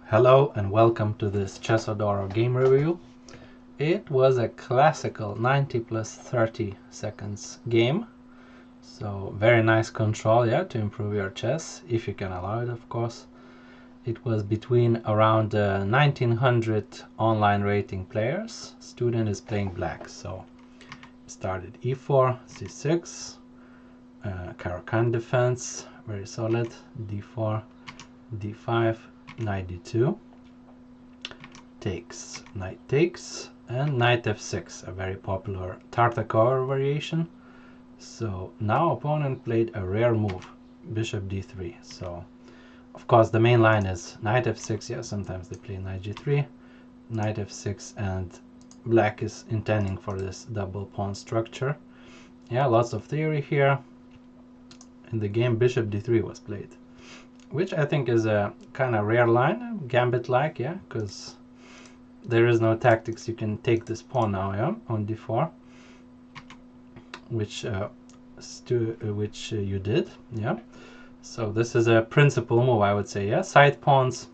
Hello and welcome to this Chessodoro game review. It was a classical 90 plus 30 seconds game. So very nice control, yeah, to improve your chess, if you can allow it, of course. It was between around 1900 online rating players. Student is playing black, so started e4, c6, Caro-Kann defense, very solid, d4, d5, knight d2, takes, knight takes, and knight f6, a very popular Tartakovsky variation. So now opponent played a rare move, bishop d3. So of course the main line is knight f6, yeah, sometimes they play knight g3, knight f6, and black is intending for this double pawn structure. Yeah, lots of theory here. In the game bishop d3 was played, which I think is a kind of rare line, gambit-like, yeah, because there is no tactics. You can take this pawn now, yeah, on d4, which you did, yeah. So this is a principal move, I would say, yeah. Side pawns,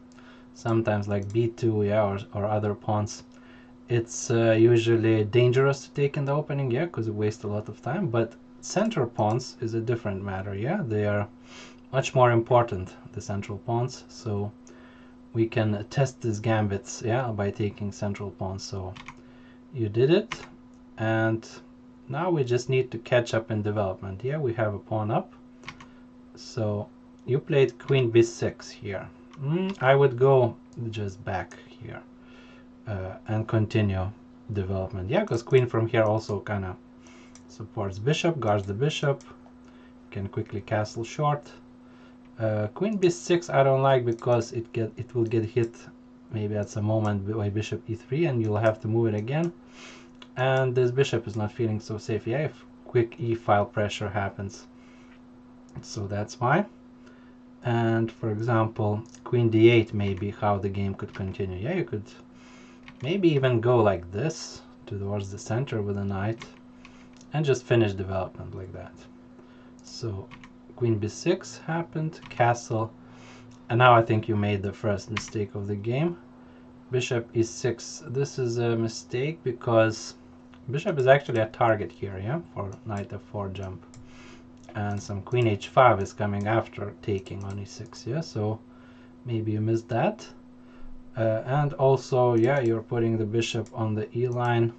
sometimes like b2, yeah, or other pawns. It's usually dangerous to take in the opening, yeah, because it wastes a lot of time. But center pawns is a different matter, yeah. They are much more important, the central pawns. So we can test these gambits, yeah, by taking central pawns. So you did it, and now we just need to catch up in development. Yeah, we have a pawn up. So you played queen b6 here. I would go just back here and continue development. Yeah, because queen from here also kind of supports bishop, guards the bishop, can quickly castle short. Queen b6 I don't like because it will get hit maybe at some moment by bishop e3, and you'll have to move it again. And this bishop is not feeling so safe, yeah, if quick e-file pressure happens. So that's why. And for example, queen d8 may be how the game could continue. Yeah, you could maybe even go like this towards the center with a knight and just finish development like that. So queen b6 happened, castle, and now I think you made the first mistake of the game. Bishop e6. This is a mistake because bishop is actually a target here, yeah, for knight f4 jump. And some queen h5 is coming after taking on e6, yeah, so maybe you missed that. And also, yeah, you're putting the bishop on the e line.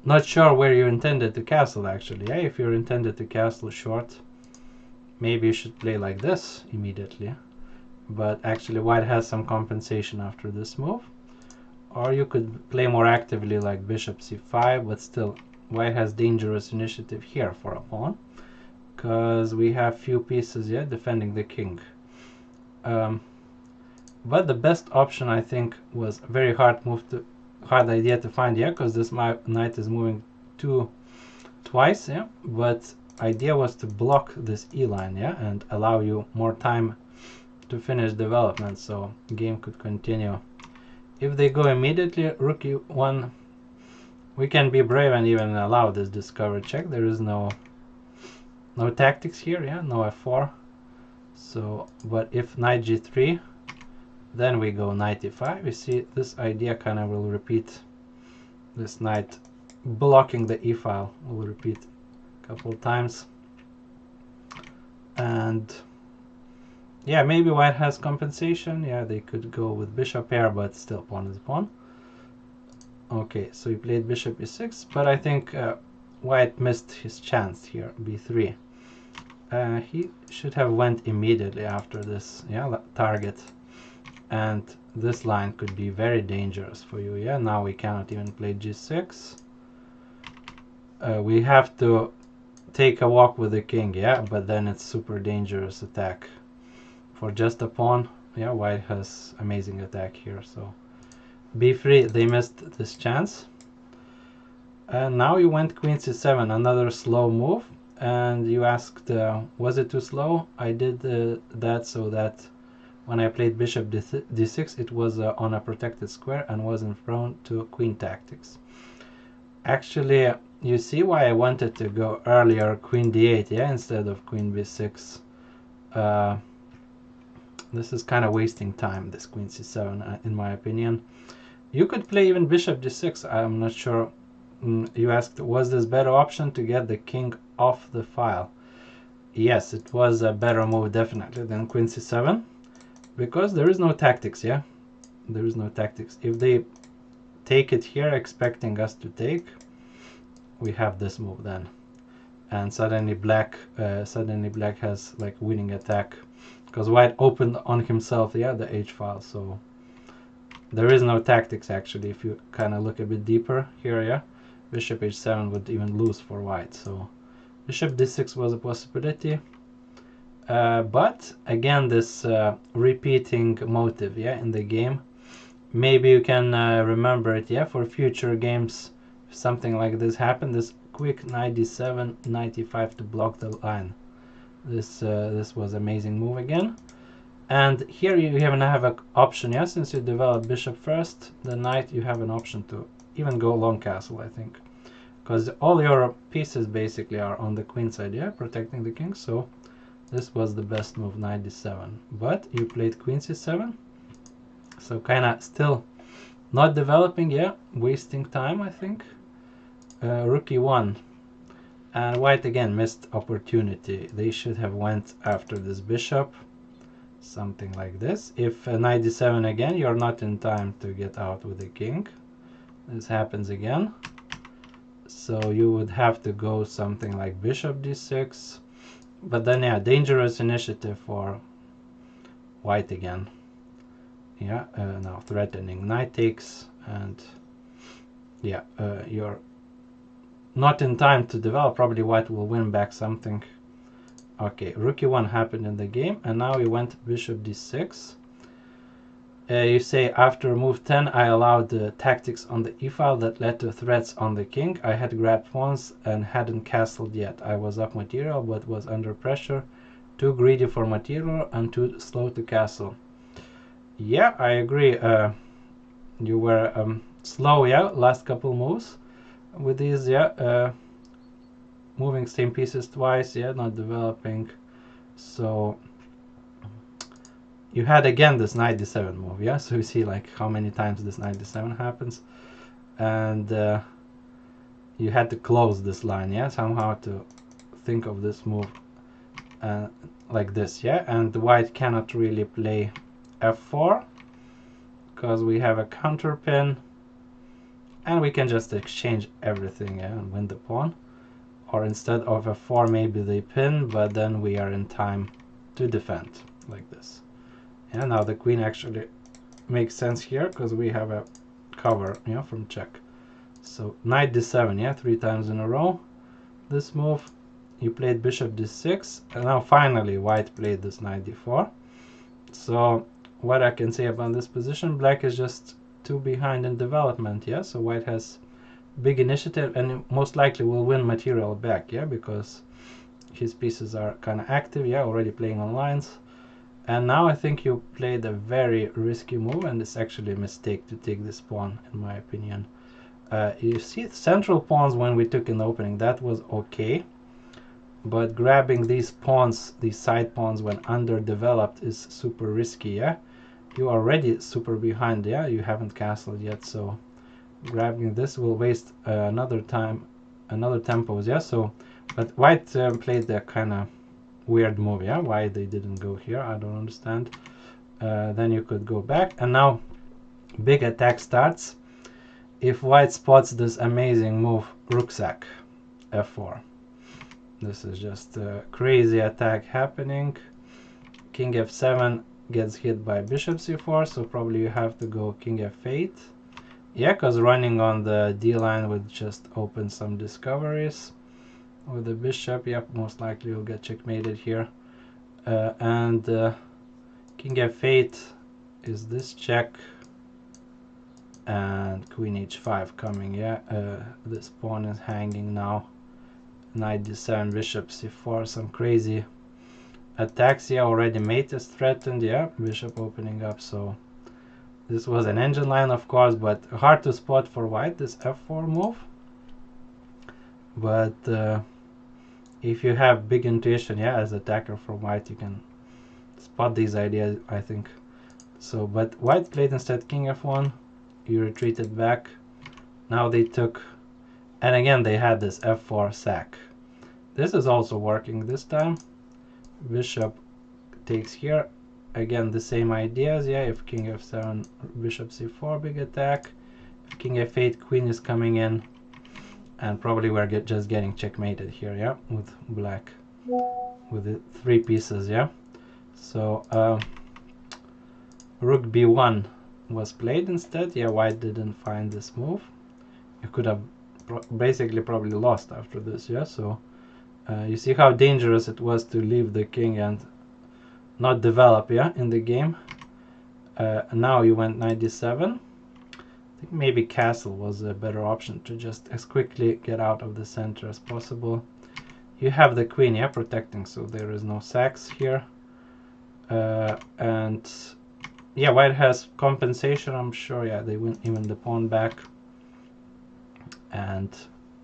Not sure where you intended to castle, actually. Yeah, if you're intended to castle short, maybe you should play like this immediately. But actually white has some compensation after this move. Or you could play more actively like bishop c5, but still white has dangerous initiative here for a pawn, because we have few pieces yet defending the king. But the best option, I think, was a very hard idea to find, yeah, because this knight is moving twice, yeah. But idea was to block this e line, yeah, and allow you more time to finish development, so game could continue. If they go immediately rook e1, we can be brave and even allow this discovered check. There is no tactics here, yeah, no f4. So, but if knight g3, then we go knight e5. You see, this idea kind of will repeat. This knight blocking the e-file will repeat a couple times. And yeah, maybe white has compensation. Yeah, they could go with bishop pair, but still pawn is pawn. Okay, so he played bishop e6, but I think white missed his chance here, b3. He should have went immediately after this, yeah, target. And this line could be very dangerous for you, yeah. Now we cannot even play g6. We have to take a walk with the king, yeah, but then it's super dangerous attack. For just a pawn, yeah, white has amazing attack here, so b3, they missed this chance. And now you went queen c7, another slow move, and you asked, was it too slow? I did that so that when I played bishop d6, it was on a protected square and wasn't prone to queen tactics. Actually, you see why I wanted to go earlier queen d8, yeah, instead of queen b6. This is kind of wasting time, this queen c7, in my opinion. You could play even bishop d6. I'm not sure. You asked, was this better option to get the king off the file? Yes, it was a better move definitely than queen c7, because there is no tactics. Yeah, there is no tactics. If they take it here expecting us to take, we have this move then, and suddenly black has like winning attack, because white opened on himself, yeah, the h file. So there is no tactics actually. If you kind of look a bit deeper here, yeah, bishop h7 would even lose for white. So bishop d6 was a possibility, but again, this repeating motive, yeah, in the game. Maybe you can remember it, yeah, for future games. If something like this happened, this quick knight d7, knight e5 to block the line. This was amazing move again. And here you even have an option, yeah, since you develop bishop first, the knight, you have an option to even go long castle, I think, because all your pieces basically are on the queen side, yeah, protecting the king. So this was the best move, knight d7. But you played queen c7, so kind of still not developing, yeah, wasting time, I think. Rook e1, and white again missed opportunity. They should have went after this bishop, something like this. If knight d7 again, you're not in time to get out with the king. This happens again, so you would have to go something like bishop d6, but then yeah, dangerous initiative for white again. Yeah, now threatening knight takes, and yeah, you're not in time to develop. Probably white will win back something. Okay, rook e1 happened in the game, and now we went bishop d6. You say after move 10 I allowed the tactics on the e-file that led to threats on the king. I had grabbed pawns and hadn't castled yet. I was up material but was under pressure, too greedy for material and too slow to castle. Yeah, I agree. You were slow, yeah, last couple moves with these, yeah, moving same pieces twice, yeah, not developing. So you had again this knight d7 move, yeah, so you see like how many times this knight d7 happens, and you had to close this line, yeah, somehow to think of this move like this, yeah. And the white cannot really play f4 because we have a counter pin, and we can just exchange everything, yeah, and win the pawn. Or instead of f4 maybe they pin, but then we are in time to defend like this. And now the queen actually makes sense here because we have a cover, you know, from check. So knight d7, yeah, 3 times in a row. This move, you played bishop d6, and now finally white played this knight d4. So what I can say about this position, black is just too behind in development, yeah. So white has big initiative and most likely will win material back, yeah, because his pieces are kind of active, yeah, already playing on lines. And now I think you played a very risky move, and it's actually a mistake to take this pawn, in my opinion. You see central pawns when we took in the opening, that was okay, but grabbing these pawns, these side pawns, when underdeveloped is super risky, yeah. You are already super behind, yeah, you haven't castled yet, so grabbing this will waste another tempos, yeah. So but white played a kind of weird move, yeah. Why they didn't go here, I don't understand. Then you could go back, and now big attack starts. If white spots this amazing move, rook sack f4, this is just a crazy attack happening. King f7 gets hit by bishop c4, so probably you have to go king f8. Yeah, because running on the d line would just open some discoveries with the bishop. Yep, most likely you'll get checkmated here. And king f8 is this check, and queen h5 coming, yeah. This pawn is hanging now. Knight d7, bishop c4, some crazy attacks, yeah. Already mate is threatened, yeah, bishop opening up. So this was an engine line, of course, but hard to spot for white, this f4 move. But if you have big intuition, yeah, as attacker from white, you can spot these ideas, I think. So, but white played instead king f1. You retreated back. Now they took, and again they had this f4 sack. This is also working this time. Bishop takes here. Again, the same ideas, yeah. If king f7, bishop c4, big attack. If king f8, queen is coming in. And probably we're just getting checkmated here, yeah, with black. With the 3 pieces, yeah. So, rook b1 was played instead. Yeah, white didn't find this move. You could have basically probably lost after this, yeah. So, you see how dangerous it was to leave the king and not develop, yeah, in the game. Now you went knight d7. I think maybe castle was a better option to just as quickly get out of the center as possible. You have the queen, yeah, protecting, so there is no sacks here. And yeah, white has compensation, I'm sure. Yeah, they win even the pawn back. And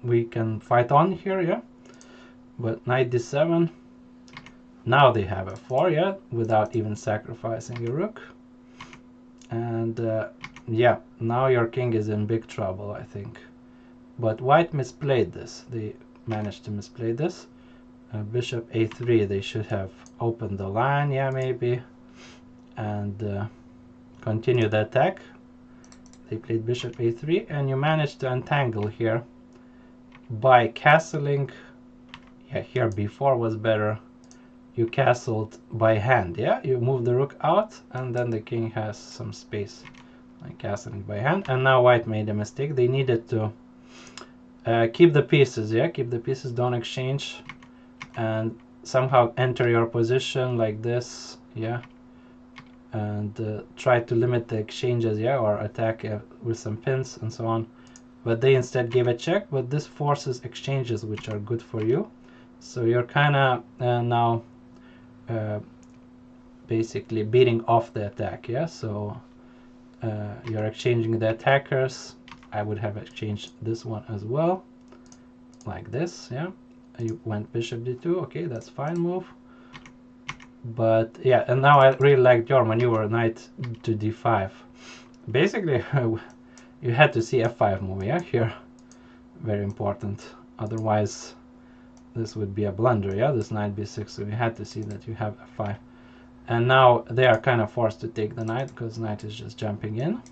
we can fight on here, yeah. But knight d7. Now they have a 4, yeah, without even sacrificing a rook. And yeah, now your king is in big trouble, I think. But white misplayed this. They managed to misplay this. Bishop a3, they should have opened the line, yeah, maybe. And continue the attack. They played bishop a3, and you managed to untangle here by castling. Yeah, here b4 was better. You castled by hand, yeah? You move the rook out, and then the king has some space. Like castling by hand. And now white made a mistake. They needed to keep the pieces, yeah? Keep the pieces, don't exchange. And somehow enter your position like this, yeah? And try to limit the exchanges, yeah? Or attack with some pins and so on. But they instead gave a check, but this forces exchanges which are good for you. So you're kind of now basically beating off the attack, yeah? So you're exchanging the attackers. I would have exchanged this one as well, like this, yeah? You went bishop d2, okay, that's fine move. But yeah, and now I really liked your maneuver, knight to d5. Basically, you had to see f5 move, yeah, here. Very important. Otherwise, this would be a blunder, yeah, this knight b6, so you had to see that you have f5. And now they are kind of forced to take the knight, because knight is just jumping in.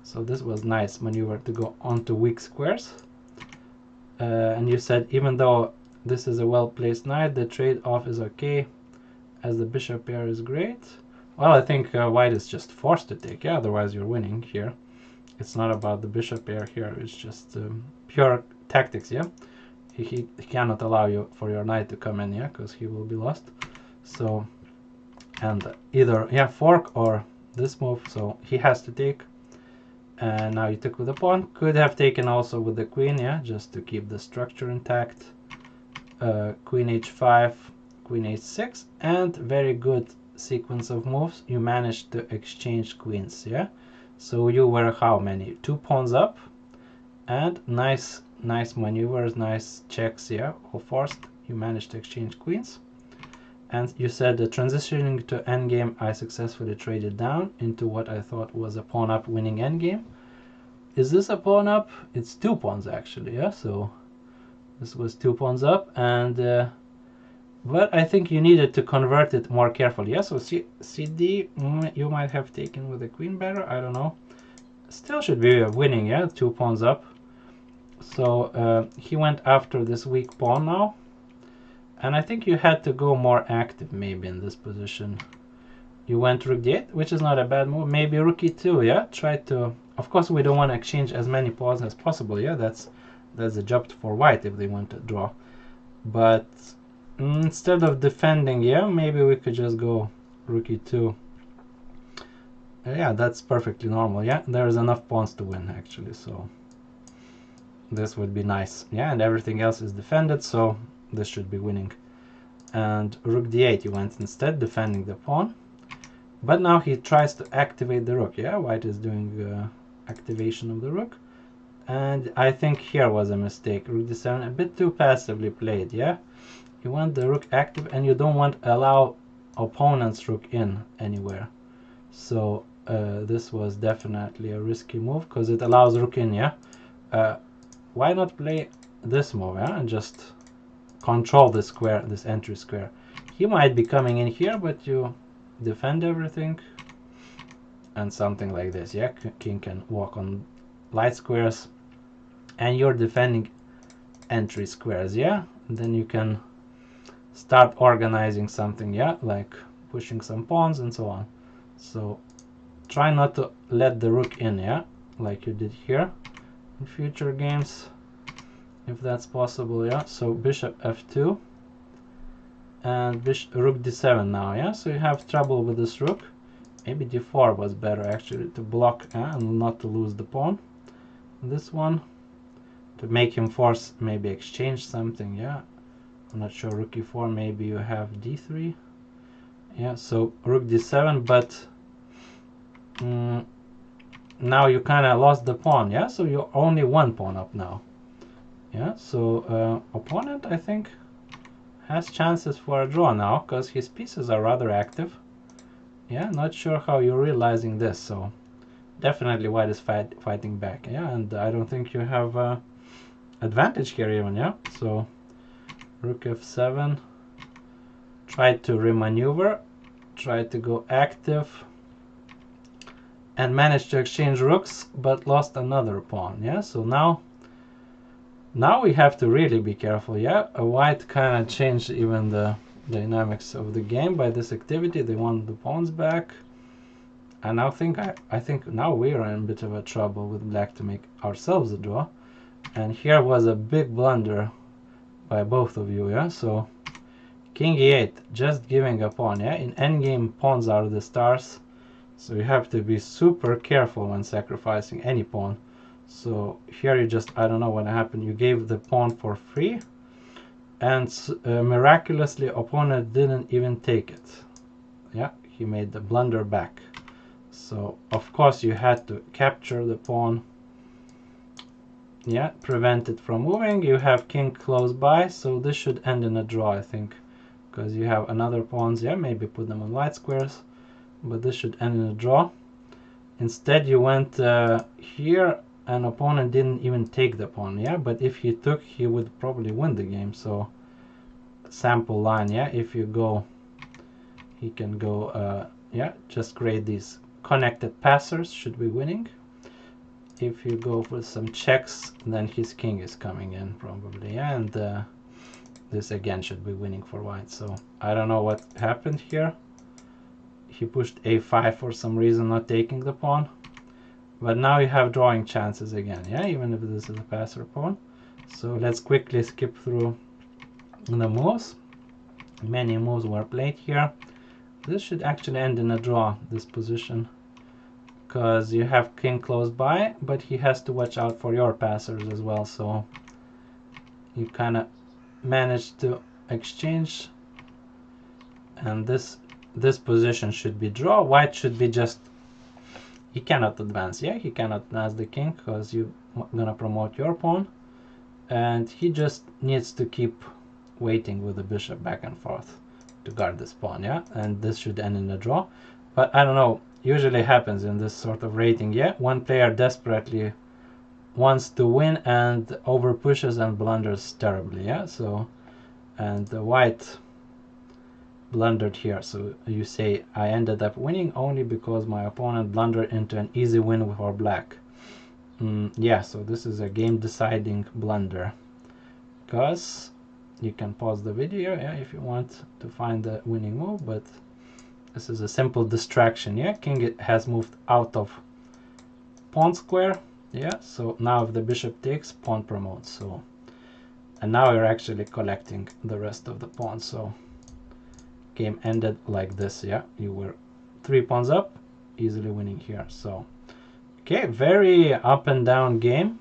So this was nice maneuver to go onto weak squares. And you said even though this is a well-placed knight, the trade-off is okay, as the bishop pair is great. Well, I think white is just forced to take, yeah, otherwise you're winning here. It's not about the bishop pair here, it's just pure tactics, yeah. He cannot allow you for your knight to come in, yeah, because he will be lost. So, and either, yeah, fork or this move, so he has to take. And now you took with the pawn. Could have taken also with the queen, yeah, just to keep the structure intact. Queen h5, queen h6, and very good sequence of moves. You managed to exchange queens, yeah. So you were how many? 2 pawns up, and nice maneuvers, nice checks, yeah, all forced. You managed to exchange queens. And you said transitioning to endgame, I successfully traded down into what I thought was a pawn up winning endgame. Is this a pawn up? It's 2 pawns actually, yeah, so this was 2 pawns up, and but I think you needed to convert it more carefully, yeah. So CD, you might have taken with the queen better, I don't know. Still should be winning, yeah, 2 pawns up. So he went after this weak pawn now. And I think you had to go more active maybe in this position. You went rook d8, which is not a bad move. Maybe rook e2, yeah? Try to... Of course, we don't want to exchange as many pawns as possible, yeah? That's a job for white if they want to draw. But instead of defending, yeah, maybe we could just go rook e2. Yeah, that's perfectly normal, yeah? There's enough pawns to win, actually, so... This would be nice, yeah? And everything else is defended, so... This should be winning. And rook d8 you went instead, defending the pawn. But now he tries to activate the rook, yeah? White is doing activation of the rook. And I think here was a mistake. Rook d7, a bit too passively played, yeah? You want the rook active and you don't want to allow opponent's rook in anywhere. So this was definitely a risky move because it allows rook in, yeah? Why not play this move, yeah? And just control this square, this entry square. He might be coming in here, but you defend everything. And something like this, yeah? King can walk on light squares. And you're defending entry squares, yeah? And then you can start organizing something, yeah? Like pushing some pawns and so on. So try not to let the rook in, yeah? Like you did here in future games, if that's possible, yeah? So bishop f2 and rook d7 now, yeah? So you have trouble with this rook. Maybe d4 was better actually to block and not to lose the pawn. This one to make him force maybe exchange something, yeah? I'm not sure. Rook e4, maybe you have d3, yeah? So rook d7, but now you kind of lost the pawn, yeah? So you're only one pawn up now, yeah? So opponent, I think, has chances for a draw now because his pieces are rather active, yeah? Not sure how you're realizing this. So definitely white is fighting back, yeah? And I don't think you have advantage here even, yeah? So rook f7, try to remaneuver, try to go active, and managed to exchange rooks, but lost another pawn, yeah? So now we have to really be careful, yeah? White kind of changed even the dynamics of the game by this activity. They want the pawns back. And now I think now we're in a bit of a trouble with black to make ourselves a draw. And here was a big blunder by both of you, yeah? So king e8, just giving a pawn, yeah? In endgame, pawns are the stars. So you have to be super careful when sacrificing any pawn. So here you just, I don't know what happened, you gave the pawn for free. And miraculously, opponent didn't even take it. Yeah, he made the blunder back. So of course you had to capture the pawn. Yeah, prevent it from moving. You have king close by, so this should end in a draw, I think. Because you have another pawns, yeah, maybe put them on light squares. But this should end in a draw. Instead you went here, and opponent didn't even take the pawn, yeah? But if he took, he would probably win the game. So sample line, yeah? If you go, he can go, yeah, just create these connected passers, should be winning. If you go for some checks, then his king is coming in probably, yeah? And this again should be winning for white. So I don't know what happened here. He pushed a5 for some reason, not taking the pawn. But now you have drawing chances again, yeah, even if this is a passer pawn. So let's quickly skip through the moves. Many moves were played here. This should actually end in a draw, this position, because you have king close by, but he has to watch out for your passers as well. So you kind of managed to exchange, and this position should be draw. White should be just, he cannot advance, yeah? He cannot advance the king because you're gonna promote your pawn. And he just needs to keep waiting with the bishop back and forth to guard this pawn, yeah? And this should end in a draw. But I don't know, usually happens in this sort of rating, yeah? One player desperately wants to win and over pushes and blunders terribly, yeah? So, and the white blundered here. So you say, I ended up winning only because my opponent blundered into an easy win for black. Yeah, so this is a game deciding blunder, because you can pause the video, yeah, if you want to find the winning move, but this is a simple distraction, yeah? King has moved out of pawn square, yeah? So now if the bishop takes, pawn promotes. So, and now you're actually collecting the rest of the pawns. So game ended like this, yeah? You were 3 pawns up, easily winning here. So okay, very up and down game.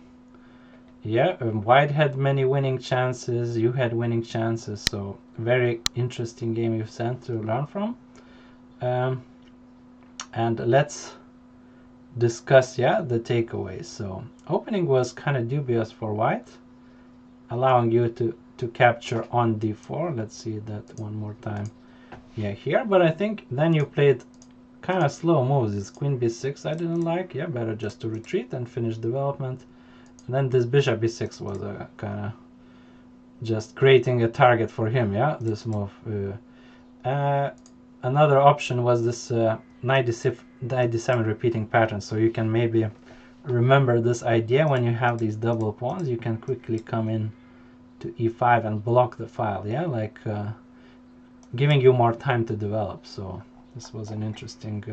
Yeah, white had many winning chances, you had winning chances, so very interesting game you've sent to learn from. And let's discuss, yeah, the takeaways. So opening was kind of dubious for white, allowing you to capture on d4. Let's see that one more time. yeah, here, but I think then you played kind of slow moves. This queen b6 I didn't like. Yeah, better just to retreat and finish development. And then this bishop b6 was a kind of just creating a target for him. Yeah, this move. Another option was this knight d7 repeating pattern. So you can maybe remember this idea when you have these double pawns. You can quickly come in to e5 and block the file. Yeah, like giving you more time to develop. So this was an interesting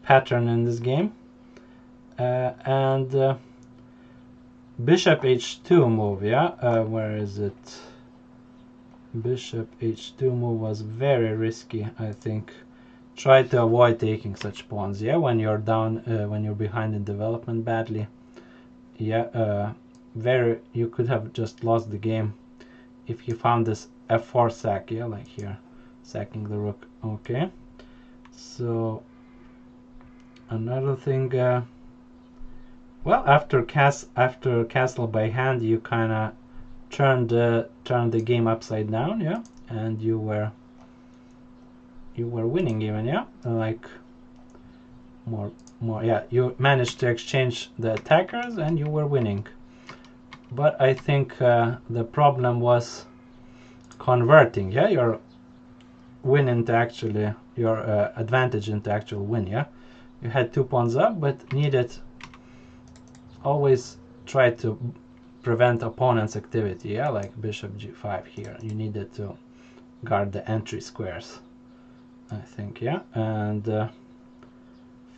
pattern in this game. And bishop h2 move, yeah, where is it? Bishop h2 move was very risky, I think. Try to avoid taking such pawns, yeah, when you're down, when you're behind in development badly. Yeah, you could have just lost the game if you found this f4 sack, yeah, like here, sacking the rook. Okay, so another thing, well, after castle by hand, you kind of turned the game upside down, yeah, and you were winning even, yeah, like more, yeah, you managed to exchange the attackers and you were winning. But I think the problem was converting, yeah, your win into actually your advantage into actual win, yeah. You had 2 pawns up, but needed always try to prevent opponent's activity, yeah, like bishop g5 here. You needed to guard the entry squares, I think, yeah. And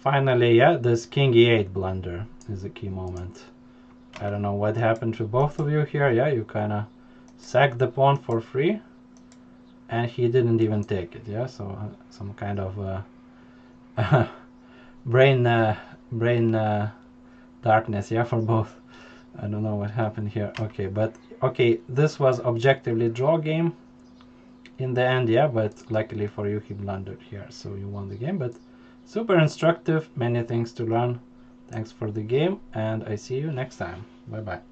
finally, yeah, this king e8 blunder is a key moment. I don't know what happened to both of you here. Yeah, you kind of sacked the pawn for free and he didn't even take it. Yeah, so some kind of brain darkness, yeah, for both. I don't know what happened here. Okay, but okay, this was objectively draw game in the end, yeah, but luckily for you he blundered here, so you won the game. But super instructive, many things to learn. Thanks for the game, and I see you next time. Bye bye.